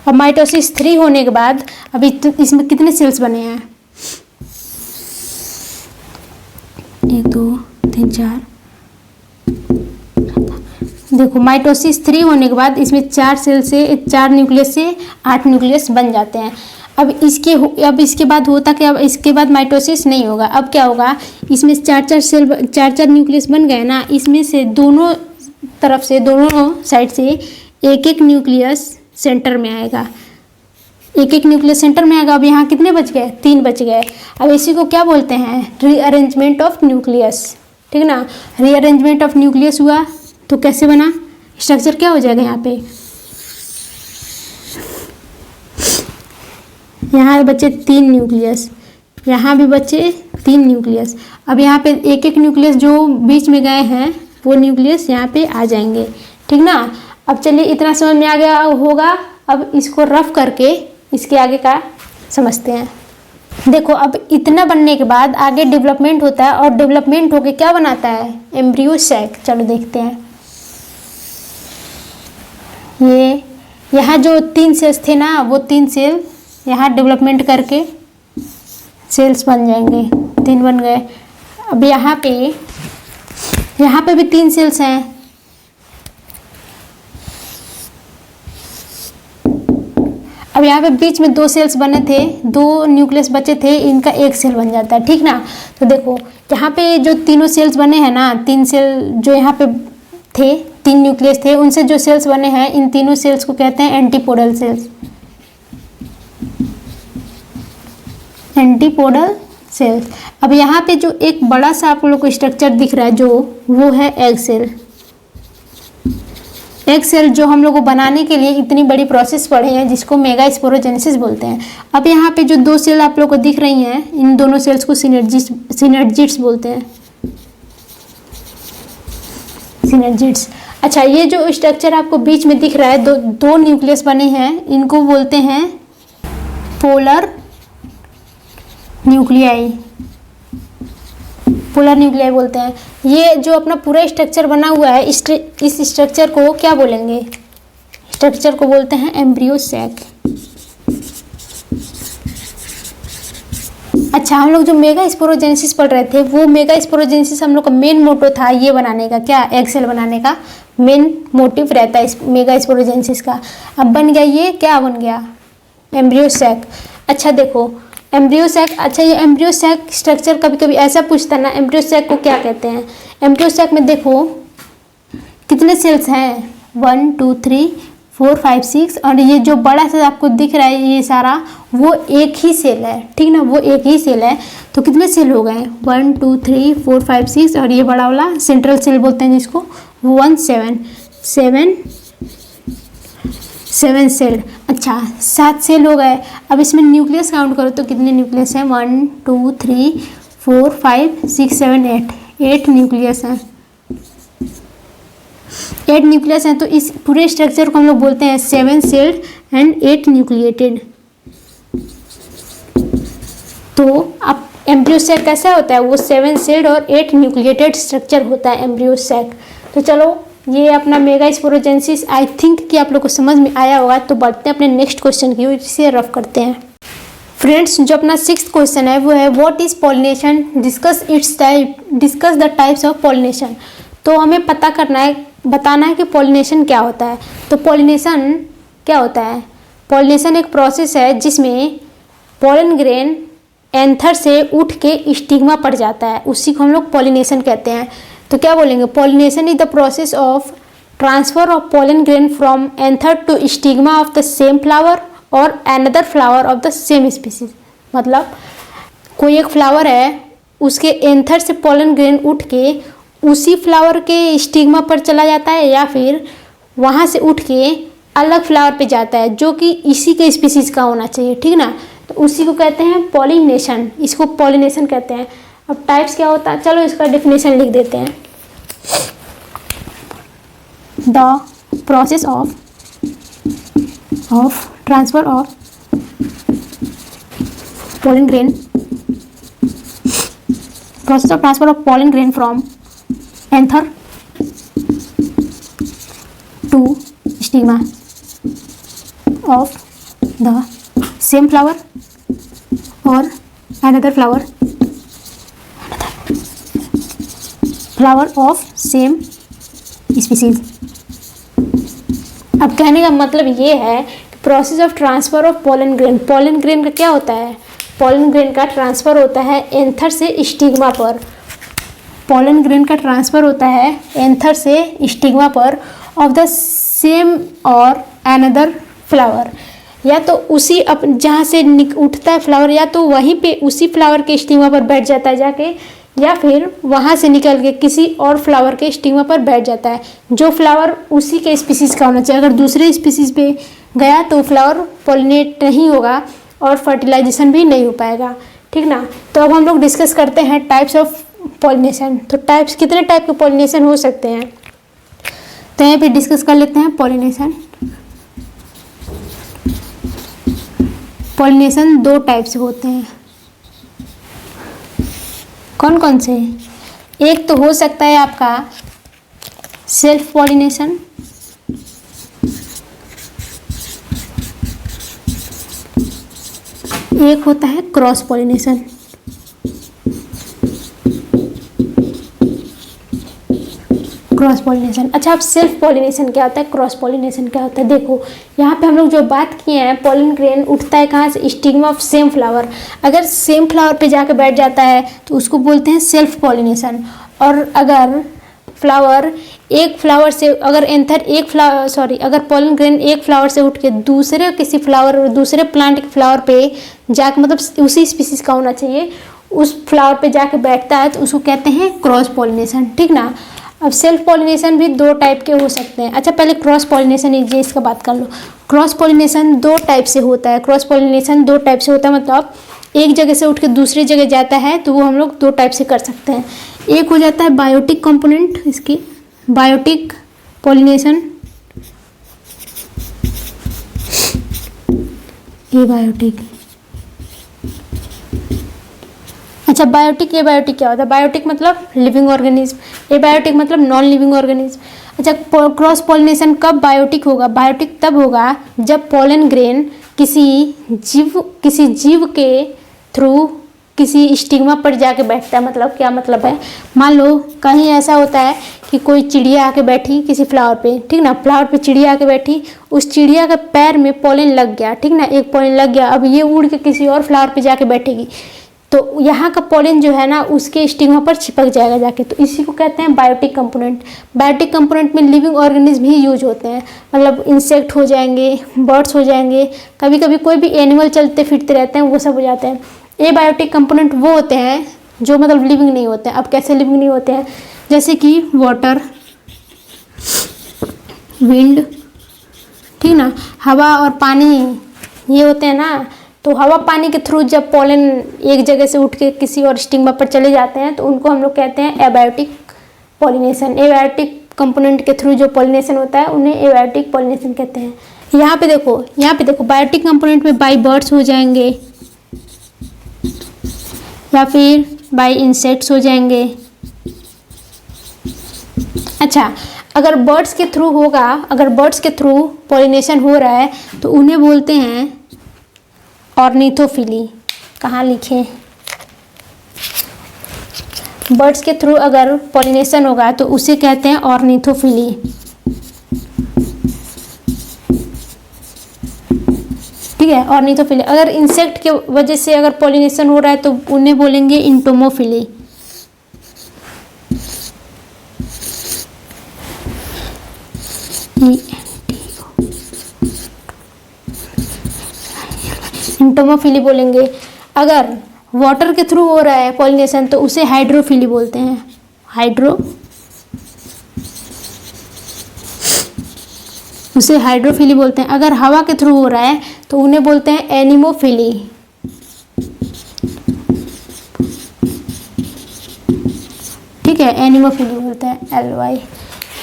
अब माइटोसिस 3 होने के बाद अभी इसमें कितने सेल्स बने हैं, 1 2 3 4। देखो माइटोसिस 3 होने के बाद इसमें 4 सेल से 4 न्यूक्लियस से 8 न्यूक्लियस बन जाते हैं। अब इसके बाद होता क्या, अब इसके बाद माइटोसिस नहीं होगा। अब क्या होगा, इसमें 4 न्यूक्लियस बन गए ना, इसमें से दोनों तरफ से, दोनों साइड से एक न्यूक्लियस सेंटर में आएगा, एक न्यूक्लियस सेंटर में आएगा। अब यहाँ कितने बच गए, 3 बच गए। अब इसी को क्या बोलते हैं, रीअरेंजमेंट ऑफ न्यूक्लियस, ठीक ना। रीअरेंजमेंट ऑफ न्यूक्लियस हुआ तो कैसे बना, स्ट्रक्चर क्या हो जाएगा, यहाँ बचे 3 न्यूक्लियस, यहाँ भी बचे 3 न्यूक्लियस। अब यहाँ पे एक न्यूक्लियस जो बीच में गए हैं वो न्यूक्लियस यहाँ पे आ जाएंगे, ठीक ना। अब चलिए इतना समझ में आ गया होगा, अब इसको रफ करके इसके आगे का समझते हैं। देखो अब इतना बनने के बाद आगे डेवलपमेंट होता है, और डेवलपमेंट होके क्या बनाता है, एम्ब्रियो सैक। चलो देखते हैं। ये यहाँ जो 3 सेल्स थे ना, वो 3 सेल यहाँ डेवलपमेंट करके सेल्स बन जाएंगे, 3 बन गए। अब यहाँ पे भी 3 सेल्स हैं, अब यहाँ पे बीच में 2 सेल्स बने थे, 2 न्यूक्लियस बचे थे, इनका 1 सेल बन जाता है, ठीक ना। तो देखो यहाँ पे जो तीनों सेल्स बने हैं ना, 3 सेल जो यहाँ पे थे, 3 न्यूक्लियस थे, उनसे जो सेल्स बने हैं, इन तीनों सेल्स को कहते हैं एंटीपोडल सेल्स। Antipodal cells. अब यहाँ पे जो एक बड़ा सा आप लोग को स्ट्रक्चर दिख रहा है जो वो है एग सेल। एग सेल जो हम लोग को बनाने के लिए इतनी बड़ी प्रोसेस पढ़े हैं जिसको मेगा स्पोरोजेनेसिस बोलते हैं। अब यहाँ पे जो दो सेल आप लोग को दिख रही हैं इन दोनों सेल्स को सिनर्जिड्स बोलते हैं, सिनर्जिड्स। अच्छा, ये जो स्ट्रक्चर आपको बीच में दिख रहा है, दो न्यूक्लियस बने हैं, इनको बोलते हैं पोलर न्यूक्लियाई, पोलर न्यूक्लियाई बोलते हैं। ये जो अपना पूरा स्ट्रक्चर बना हुआ है इस स्ट्रक्चर को क्या बोलेंगे? स्ट्रक्चर को बोलते हैं एम्ब्रियो सैक। अच्छा, हम लोग जो मेगा स्पोरोजेनेसिस पढ़ रहे थे वो मेगा स्पोरोजेनेसिस हम लोग का मेन मोटो था ये बनाने का, क्या? एग सेल बनाने का मेन मोटिव रहता है इस मेगा स्पोरोजेनेसिस का। अब बन गया ये, क्या बन गया? Embryo sac. अच्छा देखो एम्ब्रियो सैक, अच्छा ये एम्ब्रियो सैक स्ट्रक्चर कभी कभी ऐसा पूछता ना, एम्ब्रियो सैक को क्या कहते हैं? एम्ब्रियो सैक में देखो कितने सेल्स हैं, 1 2 3 4 5 6, और ये जो बड़ा सा आपको दिख रहा है ये सारा वो एक ही सेल है, ठीक ना, वो एक ही सेल है। तो कितने सेल हो गए? 1 2 3 4 5 6, और ये बड़ा वाला सेंट्रल सेल बोलते हैं जिसको, 1 7 सेल। अच्छा 7 सेल हो गए। अब इसमें न्यूक्लियस काउंट करो तो कितने न्यूक्लियस हैं? 1 2 3 4 5 6 7 8 न्यूक्लियस हैं, 8 न्यूक्लियस हैं। तो इस पूरे स्ट्रक्चर को हम लोग बोलते हैं 7 सेल्ड एंड 8 न्यूक्लिएटेड। तो अब एम्ब्रियो सैक कैसा होता है? वो 7 सेल्ड और 8 न्यूक्लिएटेड स्ट्रक्चर होता है एम्ब्रियो सैक। तो चलो ये अपना मेगा स्पोरोजेनेसिस आई थिंक कि आप लोग को समझ में आया होगा। तो बढ़ते हैं अपने नेक्स्ट क्वेश्चन की ओर, इसे रफ करते हैं। फ्रेंड्स, जो अपना 6th क्वेश्चन है वो है what is pollination, discuss the types of pollination. तो हमें पता करना है, बताना है कि पॉलिनेशन क्या होता है। तो पॉलिनेशन क्या होता है? पॉलिनेशन एक प्रोसेस है जिसमें पॉलन ग्रेन एंथर से उठ के स्टिग्मा पर जाता है, उसी को हम लोग पॉलिनेशन कहते हैं। तो क्या बोलेंगे? Pollination is the process of transfer of pollen grain from anther to stigma of the same flower और another flower of the same species. मतलब कोई एक फ्लावर है, उसके एंथर से पॉलन ग्रेन उठ के उसी फ्लावर के स्टिग्मा पर चला जाता है या फिर वहाँ से उठ के अलग फ्लावर पे जाता है जो कि इसी के स्पीसीज का होना चाहिए, ठीक ना। तो उसी को कहते हैं पॉलिनेशन, इसको पॉलिनेशन कहते हैं। अब टाइप्स क्या होता है, चलो इसका डेफिनेशन लिख देते हैं। The process of transfer of pollen grain, process of transfer of pollen grain from anther to stigma of the same flower or another flower of same species। अब कहने का मतलब ये है कि process of transfer of pollen grain का क्या होता है? पोलन ग्रेन का ट्रांसफ़र होता है एंथर से स्टिग्मा पर। पोलन ग्रेन का ट्रांसफ़र होता है एंथर से स्टिग्मा पर ऑफ द सेम और अनदर फ्लावर, या तो उसी जहाँ से उठता है फ्लावर या तो वहीं पे उसी फ्लावर के स्टिग्मा पर बैठ जाता है जाके, या फिर वहाँ से निकल के किसी और फ्लावर के स्टिग्मा पर बैठ जाता है। जो फ्लावर उसी के स्पीसीज़ का होना चाहिए, अगर दूसरे स्पीसीज़ पे गया तो फ्लावर पॉलिनेट नहीं होगा और फर्टिलाइजेशन भी नहीं हो पाएगा, ठीक ना। तो अब हम लोग डिस्कस करते हैं टाइप्स ऑफ पॉलिनेशन। तो टाइप्स, कितने टाइप के पॉलिनेशन हो सकते हैं, तो यहाँ पे डिस्कस कर लेते हैं पॉलिनेशन। पॉलिनेशन 2 टाइप से होते हैं। कौन कौन से? एक तो हो सकता है आपका सेल्फ पॉलिनेशन, एक होता है क्रॉस पॉलिनेशन। Cross pollination. अच्छा, अब सेल्फ पॉलिनेशन क्या होता है, क्रॉस पॉलिनेशन क्या होता है? देखो यहाँ पे हम लोग जो बात किए हैं, पोलन ग्रेन उठता है कहाँ से? Stigma of same flower. अगर सेम फ्लावर पे जाके बैठ जाता है तो उसको बोलते हैं सेल्फ पॉलिनेशन। और अगर फ्लावर एक फ्लावर से अगर एंथर एक फ्लावर सॉरी अगर पोलन ग्रेन एक फ्लावर से उठ के दूसरे किसी फ्लावर दूसरे प्लांट के फ्लावर पे जाके मतलब उसी स्पीसीज का होना चाहिए उस फ्लावर पे जाके बैठता है तो उसको कहते हैं क्रॉस पॉलिनेशन, ठीक ना। अब सेल्फ पॉलिनेशन भी दो टाइप के हो सकते हैं। अच्छा पहले क्रॉस पॉलिनेशन ये इसका बात कर लो। क्रॉस पॉलिनेशन दो टाइप से होता है। क्रॉस पॉलिनेशन दो टाइप से होता है मतलब एक जगह से उठ के दूसरी जगह जाता है तो वो हम लोग दो टाइप से कर सकते हैं। एक हो जाता है बायोटिक कंपोनेंट, इसकी बायोटिक पॉलिनेशन, एबायोटिक। अच्छा बायोटिक एबायोटिक क्या होता है? बायोटिक मतलब लिविंग ऑर्गेनिज्म, एबायोटिक मतलब नॉन लिविंग ऑर्गेनिज्म। अच्छा क्रॉस पॉलिनेशन कब बायोटिक होगा? बायोटिक तब होगा जब पोलन ग्रेन किसी जीव के थ्रू किसी स्टिग्मा पर जाके बैठता है। मतलब क्या मतलब है, मान लो कहीं ऐसा होता है कि कोई चिड़िया आके बैठी किसी फ्लावर पे, ठीक ना, फ्लावर पे चिड़िया आके बैठी, उस चिड़िया के पैर में पोलन लग गया, ठीक ना, एक पोलन लग गया। अब ये उड़ के किसी और फ्लावर पे जाके बैठेगी तो यहाँ का पोलन जो है ना उसके स्टिग्मा पर चिपक जाएगा जाके, तो इसी को कहते हैं बायोटिक कंपोनेंट। बायोटिक कंपोनेंट में लिविंग ऑर्गेनिज्म भी यूज होते हैं, मतलब इंसेक्ट हो जाएंगे, बर्ड्स हो जाएंगे, कभी कभी कोई भी एनिमल चलते फिरते रहते हैं वो सब हो जाते हैं। एबायोटिक कंपोनेंट वो होते हैं जो मतलब लिविंग नहीं होते हैं। अब कैसे लिविंग नहीं होते हैं? जैसे कि वाटर, विंड, ठीक ना, हवा और पानी ये होते हैं ना। तो हवा पानी के थ्रू जब पोलन एक जगह से उठ के किसी और स्टिग्मा पर चले जाते हैं तो उनको हम लोग कहते हैं एबायोटिक पॉलिनेशन। एबायोटिक कंपोनेंट के थ्रू जो पॉलिनेशन होता है उन्हें एबायोटिक पॉलिनेशन कहते हैं। यहाँ पे देखो बायोटिक कंपोनेंट में बाय बर्ड्स हो जाएंगे या फिर बाय इंसेक्ट्स हो जाएंगे। अच्छा अगर बर्ड्स के थ्रू होगा, अगर बर्ड्स के थ्रू पॉलिनेशन हो रहा है तो उन्हें बोलते हैं ऑर्निथोफिली। कहाँ लिखे? बर्ड्स के थ्रू अगर पॉलिनेशन होगा तो उसे कहते हैं ऑर्निथोफिली। ठीक है, ऑर्निथोफिली। अगर इंसेक्ट के वजह से अगर पॉलिनेशन हो रहा है तो उन्हें बोलेंगे इंटोमोफिली। इंटोमोफिली बोलेंगे। अगर वाटर के थ्रू हो रहा है पॉलिनेशन तो उसे हाइड्रोफिली बोलते हैं। उसे हाइड्रोफिली बोलते हैं। अगर हवा के थ्रू हो रहा है तो उन्हें बोलते हैं एनिमोफिली। ठीक है, एनिमोफिली बोलते हैं, LY।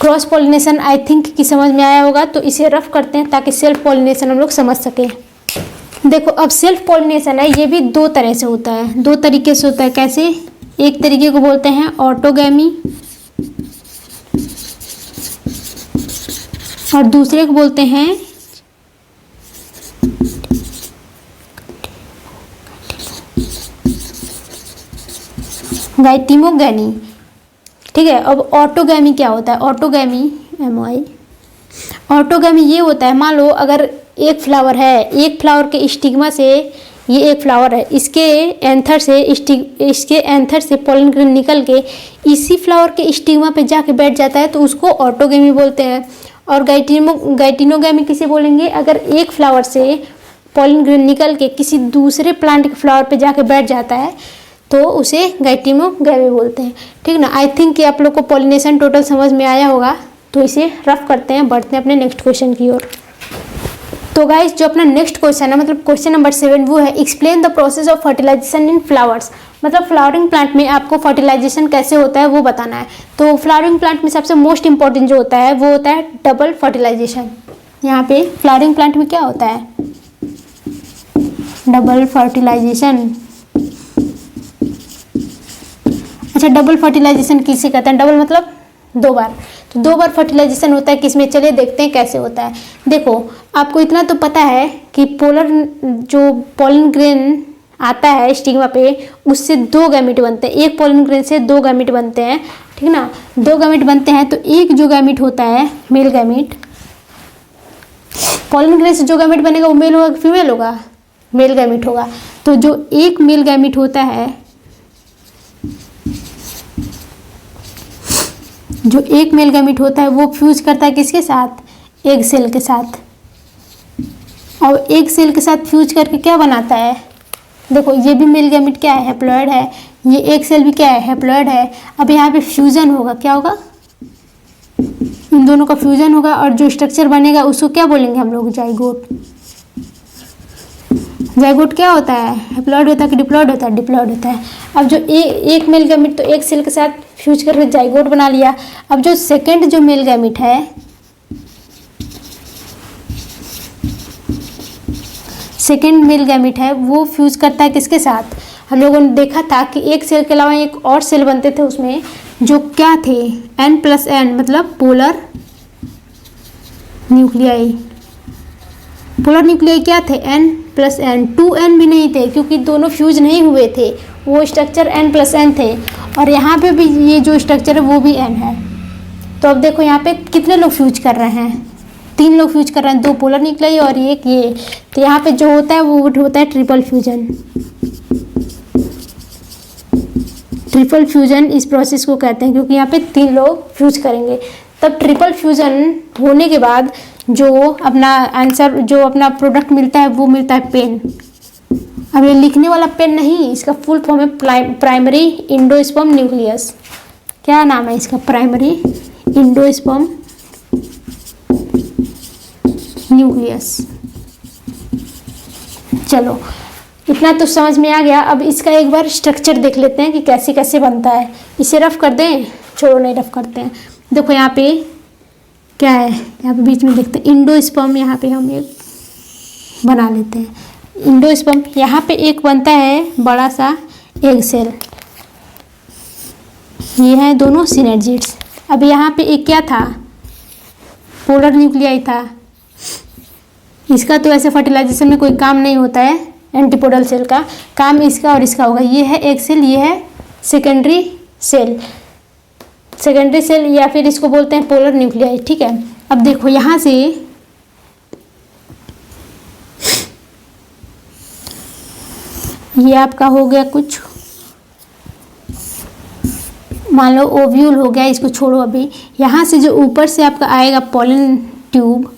Cross pollination I think कि समझ में आया होगा, तो इसे रफ करते हैं ताकि सेल्फ पॉलिनेशन हम लोग समझ सकें। देखो अब सेल्फ पॉलिनेशन है, ये भी दो तरह से होता है, दो तरीके से होता है। कैसे? एक तरीके को बोलते हैं ऑटोगैमी और दूसरे को बोलते हैं गाइटिमोगैमी। ठीक है, अब ऑटोगैमी क्या होता है? ऑटोगैमी ऑटोगैमी ये होता है, मान लो अगर एक फ्लावर है, एक फ्लावर के स्टिग्मा से, ये एक फ्लावर है, इसके एंथर से पोलन ग्रेन निकल के इसी फ्लावर के स्टिग्मा पे जाके बैठ जाता है तो उसको ऑटोगैमी बोलते हैं। और गाइटिनोगैमी किसे बोलेंगे? अगर एक फ्लावर से पोलन ग्रेन निकल के किसी दूसरे प्लांट के फ्लावर पे जाके बैठ जाता है तो उसे गाइटिनोगैमी बोलते हैं। ठीक ना, आई थिंक कि आप लोग को पॉलिनेशन टोटल समझ में आया होगा, तो इसे रफ करते हैं, बढ़ते हैं अपने नेक्स्ट क्वेश्चन की ओर। तो गाइस जो अपना नेक्स्ट क्वेश्चन है, मतलब क्वेश्चन नंबर 7, वो है explain the process of fertilisation in flowers. मतलब फ्लावरिंग प्लांट में आपको फर्टिलाइजेशन कैसे होता है वो बताना है। तो फ्लावरिंग प्लांट में सबसे मोस्ट इंपॉर्टेंट जो होता है वो होता है डबल फर्टिलाइजेशन। यहाँ पे फ्लावरिंग प्लांट में क्या होता है? Double fertilisation. अच्छा डबल फर्टिलाइजेशन किसे कहते हैं? डबल मतलब दो बार, तो दो बार फर्टिलाइजेशन होता है किसमें? चलिए देखते हैं कैसे होता है। देखो आपको इतना तो पता है कि पोलन ग्रेन आता है स्टिग्मा पे, उससे दो गैमीट बनते हैं। एक पोलन ग्रेन से दो गैमीट बनते हैं, ठीक ना, दो गैमीट बनते हैं। तो एक जो गैमीट होता है मेल गैमीट, पोलन ग्रेन से जो गैमीट बनेगा वो मेल होगा फीमेल होगा? मेल गैमीट होगा। तो जो एक मेल गैमीट होता है जो एक मेल गैमीट होता है वो फ्यूज करता है किसके साथ, एग सेल के साथ। और एग सेल के साथ फ्यूज करके क्या बनाता है, देखो ये भी मेल गैमीट क्या है, हैप्लॉइड है, ये एग सेल भी क्या है, हैप्लॉइड है। अब यहाँ पे फ्यूजन होगा, क्या होगा, इन दोनों का फ्यूजन होगा और जो स्ट्रक्चर बनेगा उसको क्या बोलेंगे हम लोग, जाइगोट। जाइगोट क्या होता है, हैप्लॉइड होता है कि डिप्लॉइड होता है, डिप्लॉइड होता है। अब जो एक मेल गैमीट तो एक सेल के साथ फ्यूज करके जाइगोट बना लिया। अब जो सेकंड जो मेल गैमीट है, सेकंड मेल गैमीट है वो फ्यूज करता है किसके साथ, हम लोगों ने देखा था कि एक सेल के अलावा एक और सेल बनते थे उसमें जो क्या थे, N+N मतलब पोलर न्यूक्लियाई। पोलर न्यूक्लियाई क्या थे, N+N। 2N भी नहीं थे क्योंकि दोनों फ्यूज नहीं हुए थे, वो स्ट्रक्चर N+N थे। और यहाँ पे भी ये जो स्ट्रक्चर है वो भी N है। तो अब देखो यहाँ पे कितने लोग फ्यूज कर रहे हैं, 3 लोग फ्यूज कर रहे हैं, 2 पोलर न्यूक्लियाई और एक ये। तो यहाँ पे जो होता है वो होता है ट्रिपल फ्यूजन। ट्रिपल फ्यूजन इस प्रोसेस को कहते हैं क्योंकि यहाँ पे 3 लोग फ्यूज करेंगे। तब ट्रिपल फ्यूजन होने के बाद जो अपना आंसर, जो अपना प्रोडक्ट मिलता है वो मिलता है पेन। अब ये लिखने वाला पेन नहीं, इसका फुल फॉर्म है प्राइमरी इंडोस्पर्म न्यूक्लियस। क्या नाम है इसका, प्राइमरी इंडोस्पर्म न्यूक्लियस। चलो इतना तो समझ में आ गया। अब इसका एक बार स्ट्रक्चर देख लेते हैं कि कैसे कैसे बनता है। इसे रफ कर दें, छोड़ो नहीं रफ करते हैं। देखो यहाँ पे क्या है, यहाँ पे बीच में देखते हैं इंडोस्पर्म, यहाँ पे हम एक बना लेते हैं इंडोस्पर्म। यहाँ पे एक बनता है बड़ा सा एग सेल, ये हैं दोनों सिनर्जिड्स। अब यहाँ पे एक क्या था, पोलर न्यूक्लियाई था। इसका तो ऐसे फर्टिलाइजेशन में कोई काम नहीं होता है, एंटीपोडल सेल का काम इसका और इसका होगा। ये है एग सेल, ये है सेकेंडरी सेल, सेकेंडरी सेल या फिर इसको बोलते हैं पोलर न्यूक्लियाई, ठीक है। अब देखो यहाँ से ये आपका हो गया कुछ, मान लो ओव्यूल हो गया, इसको छोड़ो अभी। यहाँ से जो ऊपर से आपका आएगा पोलन ट्यूब,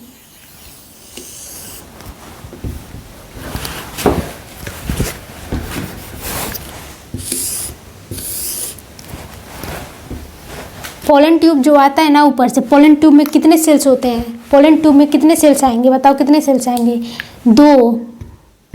पोलन ट्यूब जो आता है ना ऊपर से, पोलन ट्यूब में कितने सेल्स होते हैं, पोलन ट्यूब में कितने सेल्स आएंगे, बताओ कितने सेल्स आएंगे,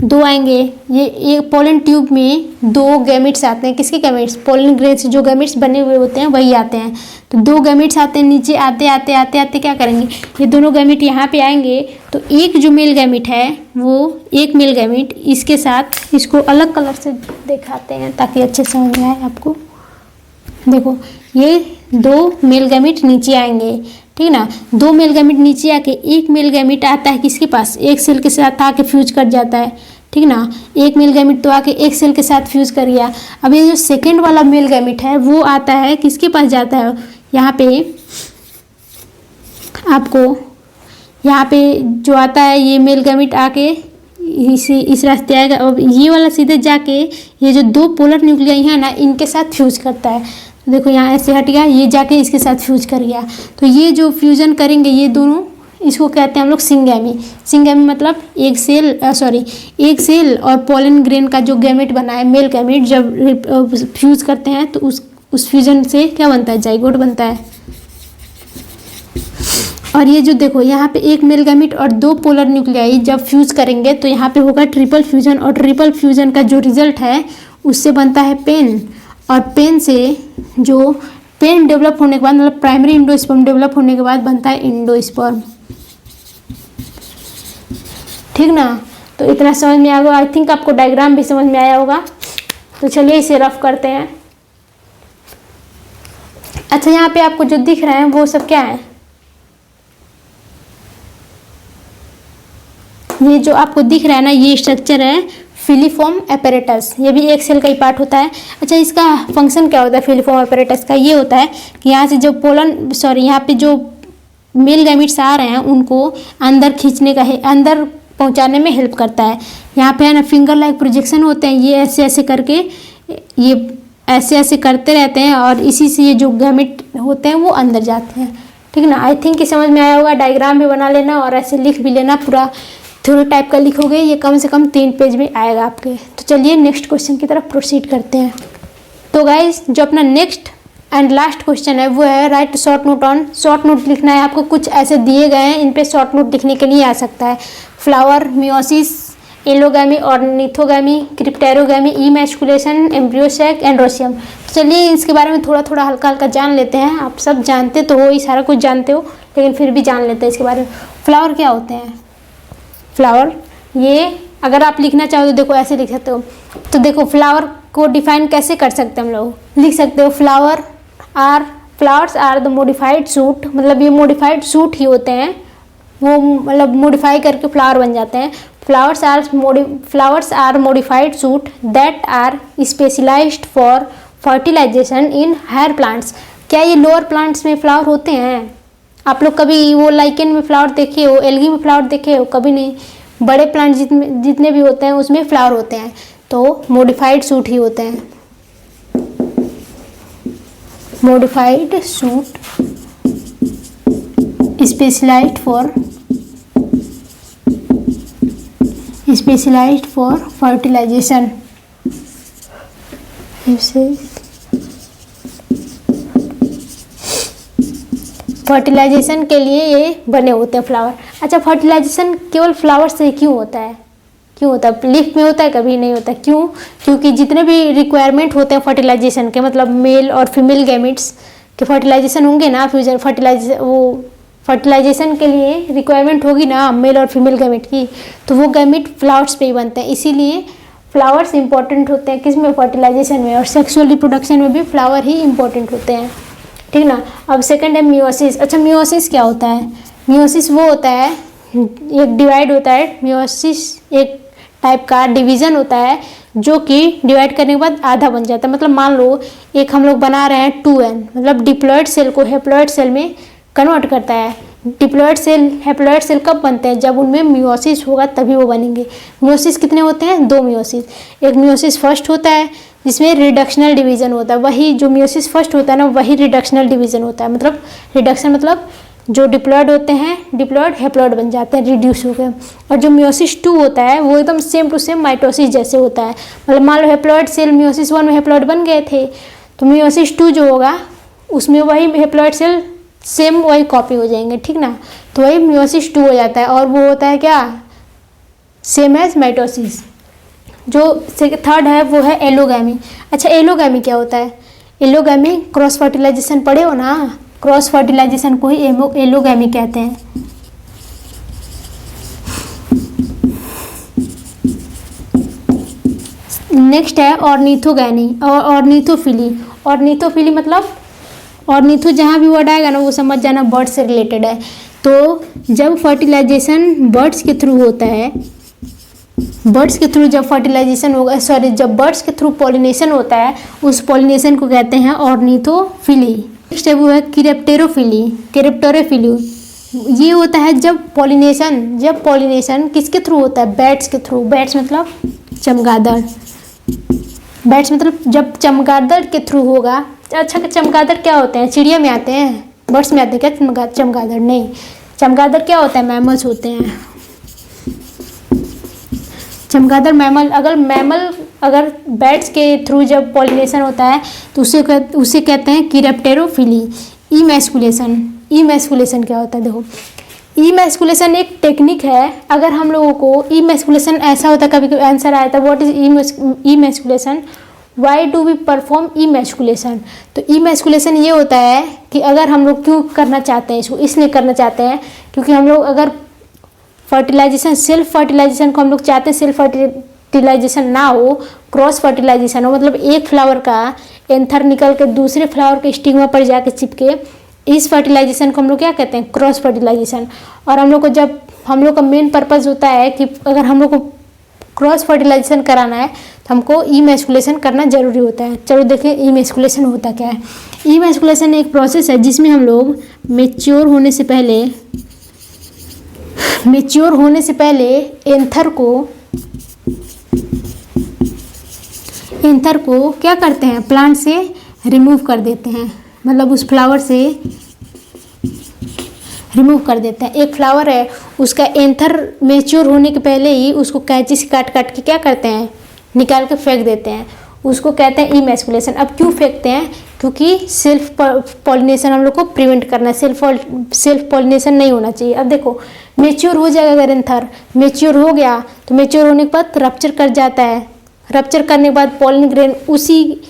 2 आएंगे। ये पोलन ट्यूब में 2 गैमेट्स आते हैं, किसके गैमेट्स, पोलन ग्रेन से जो गैमेट्स बने हुए होते हैं वही आते हैं। तो 2 गैमेट्स आते हैं, नीचे आते आते आते आते क्या करेंगे, ये दोनों गैमेट यहाँ पे आएंगे। तो एक जो मेल गैमेट है वो एक मेल गैमेट इसके साथ, इसको अलग कलर से दिखाते हैं ताकि अच्छे समझ में आए आपको। देखो ये 2 मेल गैमेट नीचे आएंगे, ठीक ना। 2 मेल गैमेट नीचे आके एक मेल गैमेट आता है किसके पास, एक सेल के साथ आके फ्यूज कर जाता है, ठीक ना। एक मेल गैमेट तो आके एक सेल के साथ फ्यूज कर गया। अब ये जो सेकंड वाला मेल गैमेट है वो आता है किसके पास जाता है, यहाँ पे आपको, यहाँ पे जो आता है ये मेल गैमेट आके इस रास्ते आएगा। अब ये वाला सीधे जाके ये जो 2 पोलर न्यूक्लियाई है ना इनके साथ फ्यूज करता है। तो देखो यहाँ ऐसे हट गया, ये जाके इसके साथ फ्यूज कर गया। तो ये जो फ्यूजन करेंगे ये दोनों, इसको कहते हैं हम लोग सिंगैमी। सिंगैमी मतलब एक सेल और पोलन ग्रेन का जो गैमेट बना है, मेल गैमेट, जब फ्यूज करते हैं तो उस फ्यूजन से क्या बनता है, जाइगोट बनता है। और ये जो देखो यहाँ पे एक मेल गैमेट और 2 पोलर न्यूक्लियाई जब फ्यूज करेंगे तो यहाँ पे होगा ट्रिपल फ्यूजन। और ट्रिपल फ्यूजन का जो रिजल्ट है उससे बनता है पेन। और पेन से जो पेन डेवलप होने के बाद, मतलब प्राइमरी इंडोस्पर्म डेवलप होने के बाद बनता है इंडोस्पर्म, ठीक ना। तो इतना समझ में आ गया। आई थिंक आपको डायग्राम भी समझ में आया होगा। तो चलिए इसे रफ करते हैं। अच्छा यहाँ पे आपको जो दिख रहा है वो सब क्या है, ये जो आपको दिख रहा है ना ये स्ट्रक्चर है फिलीफॉर्म एपेरेटस, ये भी एक सेल का ही पार्ट होता है। अच्छा इसका फंक्शन क्या होता है फिलीफॉर्म एपेरेटस का, ये होता है कि यहाँ से जो यहाँ पे जो मेल गैमेट्स आ रहे हैं उनको अंदर खींचने का है, अंदर पहुँचाने में हेल्प करता है। यहाँ पे है ना फिंगर लाइक प्रोजेक्शन होते हैं, ये ऐसे ऐसे करके ये ऐसे ऐसे करते रहते हैं और इसी से ये जो गैमेट होते हैं वो अंदर जाते हैं। ठीक है ना। आई थिंक ये समझ में आया होगा। डायग्राम भी बना लेना और ऐसे लिख भी लेना, पूरा थ्योरी टाइप का लिखोगे, ये कम से कम 3 पेज में आएगा आपके। तो चलिए नेक्स्ट क्वेश्चन की तरफ प्रोसीड करते हैं। तो गाइज जो अपना नेक्स्ट एंड लास्ट क्वेश्चन है वो है right short note on. Short note लिखना है आपको, कुछ ऐसे दिए गए हैं, इन पे शॉर्ट नोट लिखने के लिए आ सकता है। Flower, meiosis, allogamy, ornithogamy, cryptogamy, emasculation, embryo sac, androecium. तो चलिए इसके बारे में थोड़ा थोड़ा हल्का हल्का जान लेते हैं। आप सब जानते तो हो ही, सारा कुछ जानते हो, लेकिन फिर भी जान लेते हैं इसके बारे में। फ्लावर क्या होते हैं? फ्लावर, ये अगर आप लिखना चाहो तो देखो ऐसे लिख सकते हो। तो देखो फ्लावर को डिफाइन कैसे कर सकते हैं हम लोग, लिख सकते हो flowers are the modified shoot, मतलब ये मॉडिफाइड सूट ही होते हैं, वो मतलब मॉडिफाई करके फ्लावर बन जाते हैं। Flowers are modified shoot that are specialised for fertilisation in higher plants. क्या ये लोअर प्लांट्स में फ्लावर होते हैं? आप लोग कभी वो लाइकेन में फ्लावर देखे हो, एल्गी में फ्लावर देखे हो? कभी नहीं। बड़े प्लांट जितने भी होते हैं उसमें फ्लावर होते हैं, तो मॉडिफाइड सूट ही होते हैं। Modified shoot specialised for fertilisation. Fertilisation के लिए ये बने होते हैं फ्लावर। अच्छा, फर्टिलाइजेशन केवल फ्लावर से क्यों होता है? क्यों होता है? लीफ में होता है? कभी नहीं होता। क्यों? क्योंकि जितने भी रिक्वायरमेंट होते हैं फर्टिलाइजेशन के, मतलब मेल और फीमेल गैमेट्स के फर्टिलाइजेशन होंगे ना, फ्यूचर फर्टिलाइजेशन के लिए रिक्वायरमेंट होगी ना मेल और फीमेल गैमेट की, तो वो गैमेट फ्लावर्स पे ही बनते हैं। इसीलिए फ्लावर्स इंपॉर्टेंट होते हैं किसमें? फर्टिलाइजेशन में। और सेक्सुअल रिप्रोडक्शन में भी फ्लावर ही इंपॉर्टेंट होते हैं। ठीक ना। अब सेकंड है मियोसिस। अच्छा, मियोसिस क्या होता है? मियोसिस वो होता है, एक डिवाइड होता है। मियोसिस एक टाइप का डिवीज़न होता है जो कि डिवाइड करने के बाद आधा बन जाता है। मतलब मान लो एक हम लोग बना रहे हैं 2n, मतलब डिप्लॉयड सेल को हैप्लॉयड सेल में कन्वर्ट करता है। डिप्लॉयड सेल हैप्लॉयड सेल कब बनते हैं? जब उनमें मियोसिस होगा तभी वो बनेंगे। मियोसिस कितने होते हैं? 2 मियोसिस। एक मियोसिस फर्स्ट होता है जिसमें रिडक्शनल डिवीज़न होता है, वही जो मियोसिस फर्स्ट होता है ना वही रिडक्शनल डिवीज़न होता है। मतलब रिडक्शन मतलब जो डिप्लॉयड होते हैं डिप्लॉयड हैप्लॉयड बन जाते हैं, रिड्यूस हो गए। और जो मियोसिस 2 होता है वो एकदम सेम टू सेम माइटोसिस जैसे होता है। मतलब मान लो हैप्लॉयड सेल मियोसिस 1 में हैप्लॉयड बन गए थे, तो मियोसिस 2 जो होगा उसमें वही हैप्लॉयड सेल सेम वही कॉपी हो जाएंगे। ठीक ना। तो वही मियोसिस 2 हो जाता है और वो होता है क्या? Same as mitosis. जो थर्ड है वो है एलोगैमी। अच्छा, एलोगैमी क्या होता है? एलोगैमी क्रॉस फर्टिलाइजेशन पढ़े हो ना, क्रॉस फर्टिलाइजेशन को ही एलोगैमी कहते हैं। नेक्स्ट है ऑर्निथोगैनी और ऑर्निथोफिली। ऑर्निथोफिली मतलब ऑर्निथो जहाँ भी वर्ड आएगा ना वो समझ जाना बर्ड से रिलेटेड है। तो जब फर्टिलाइजेशन बर्ड्स के थ्रू होता है, बर्ड्स के थ्रू जब फर्टिलाइजेशन होगा, सॉरी जब बर्ड्स के थ्रू पॉलिनेशन होता है उस पॉलिनेशन को कहते हैं ऑर्निथोफिली। नेक्स्ट है वो है क्रिप्टेरोफिली। क्रिप्टेरोफिली ये होता है जब पॉलिनेशन किसके थ्रू होता है? बैट्स के थ्रू। बैट्स मतलब चमगादड़। बैट्स मतलब जब चमगादड़ के थ्रू होगा। अच्छा, चमगादड़ क्या होते हैं? चिड़िया में आते हैं? बर्ड्स में आते हैं क्या चमगादड़? नहीं, चमगादड़ क्या होता है? मैमल्स होते हैं। चमगादड़ मैमल। अगर बैट्स के थ्रू जब पॉलिनेशन होता है तो उसे कहते हैं क्रिप्टेरोफिली। इमैस्कुलेशन क्या होता है? देखो, इमैस्कुलेशन एक टेक्निक है। अगर हम लोगों को इमैस्कुलेशन ऐसा होता है, कभी आंसर आया था what is emasculation, why do we perform emasculation. तो इमैस्कुलेशन ये होता है कि अगर हम लोग क्यों करना चाहते हैं इसको, इसलिए करना चाहते हैं क्योंकि हम लोग अगर फर्टिलाइजेशन सेल्फ फर्टिलाइजेशन को हम लोग चाहते हैं, सेल्फ फर्टिलाइजेशन ना हो, क्रॉस फर्टिलाइजेशन हो, मतलब एक फ्लावर का एंथर निकल के दूसरे फ्लावर के स्टिग्मा पर जाके चिपके, इस फर्टिलाइजेशन को हम लोग क्या कहते हैं? Cross fertilisation. और हम लोग का मेन पर्पज़ होता है कि अगर हम लोग को क्रॉस फर्टिलाइजेशन कराना है तो हमको इमैस्कुलेशन करना जरूरी होता है। चलो देखें इमैस्कुलेशन होता क्या है। इमैस्कुलेशन एक प्रोसेस है जिसमें हम लोग मेच्योर एंथर को क्या करते हैं, प्लांट से रिमूव कर देते हैं, मतलब उस फ्लावर से रिमूव कर देते हैं। एक फ्लावर है, उसका एंथर मैच्योर होने के पहले ही उसको कैंची से काट काट के क्या करते हैं, निकाल के फेंक देते हैं, उसको कहते हैं इमैस्कुलेशन। अब क्यों फेंकते हैं, क्योंकि सेल्फ पॉलिनेशन हम लोग को प्रिवेंट करना है, सेल्फ पॉलिनेशन नहीं होना चाहिए। अब देखो मैच्योर हो जाएगा, अगर एंथर मैच्योर हो गया तो मैच्योर होने के बाद रप्चर कर जाता है, रप्चर करने के बाद पॉलिन ग्रेन उसी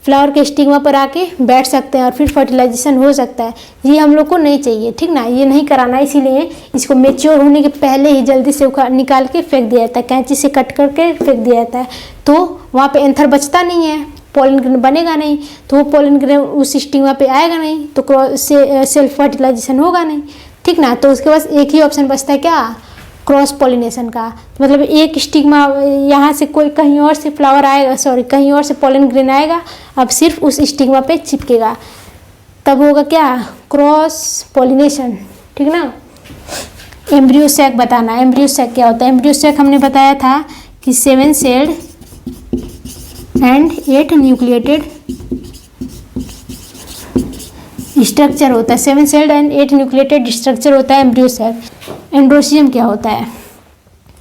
फ्लावर के स्टिग्मा पर आके बैठ सकते हैं और फिर फर्टिलाइजेशन हो सकता है। ये हम लोग को नहीं चाहिए, ठीक ना, ये नहीं कराना, इसीलिए इसको मैच्योर होने के पहले ही जल्दी से निकाल के फेंक दिया जाता है, कैंची से कट करके फेंक दिया जाता है। तो वहाँ पे एंथर बचता नहीं है, पॉलिन ग्रेन बनेगा नहीं, तो वो पॉलिन ग्रेन उस स्टिग्मा पे आएगा नहीं, तो सेल्फ फर्टिलाइजेशन होगा नहीं, ठीक ना। तो उसके पास एक ही ऑप्शन बचता है, क्या, क्रॉस पॉलिनेशन का। मतलब एक स्टिग्मा यहाँ से कोई कहीं और से फ्लावर आएगा, सॉरी कहीं और से पॉलन ग्रेन आएगा, अब सिर्फ उस स्टिग्मा पे चिपकेगा, तब होगा क्या, क्रॉस पॉलिनेशन, ठीक ना। एम्ब्रियो सैक बताना, एम्ब्रियो सैक क्या होता है। एम्ब्रियो सैक हमने बताया था कि 7 सेल्ड एंड 8 न्यूक्लिएटेड स्ट्रक्चर होता है, 7 सेल्ड एंड 8 न्यूक्लिएटेड स्ट्रक्चर होता है एम्ब्रियो सैक। एंड्रोसियम क्या होता है,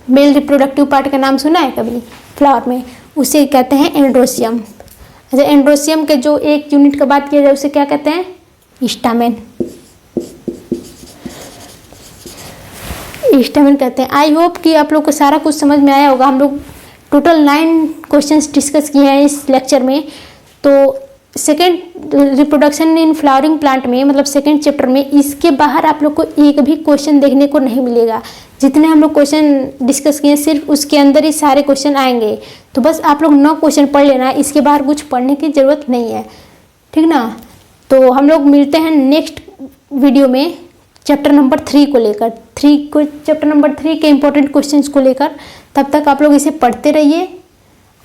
मेल रिप्रोडक्टिव पार्ट का नाम सुना है कभी फ्लावर में, उसे कहते हैं एंड्रोसियम। अच्छा, एंड्रोसियम के जो एक यूनिट का बात किया जाए उसे क्या कहते हैं, स्टामेन, स्टामेन कहते हैं। आई होप कि आप लोग को सारा कुछ समझ में आया होगा। हम लोग टोटल 9 क्वेश्चंस डिस्कस किए हैं इस लेक्चर में। तो second reproduction in flowering plant में, मतलब सेकेंड चैप्टर में, इसके बाहर आप लोग को एक भी क्वेश्चन देखने को नहीं मिलेगा। जितने हम लोग क्वेश्चन डिस्कस किए सिर्फ उसके अंदर ही सारे क्वेश्चन आएंगे। तो बस आप लोग 9 क्वेश्चन पढ़ लेना, इसके बाहर कुछ पढ़ने की ज़रूरत नहीं है, ठीक ना। तो हम लोग मिलते हैं नेक्स्ट वीडियो में चैप्टर नंबर 3 को लेकर, चैप्टर नंबर 3 के इंपॉर्टेंट क्वेश्चंस को लेकर। तब तक आप लोग इसे पढ़ते रहिए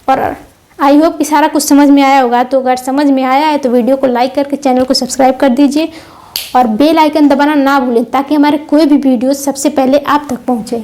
और आई होप कि सारा कुछ समझ में आया होगा। तो अगर समझ में आया है तो वीडियो को लाइक करके चैनल को सब्सक्राइब कर दीजिए और बेल आइकन दबाना ना भूलें, ताकि हमारे कोई भी वीडियो सबसे पहले आप तक पहुँचे।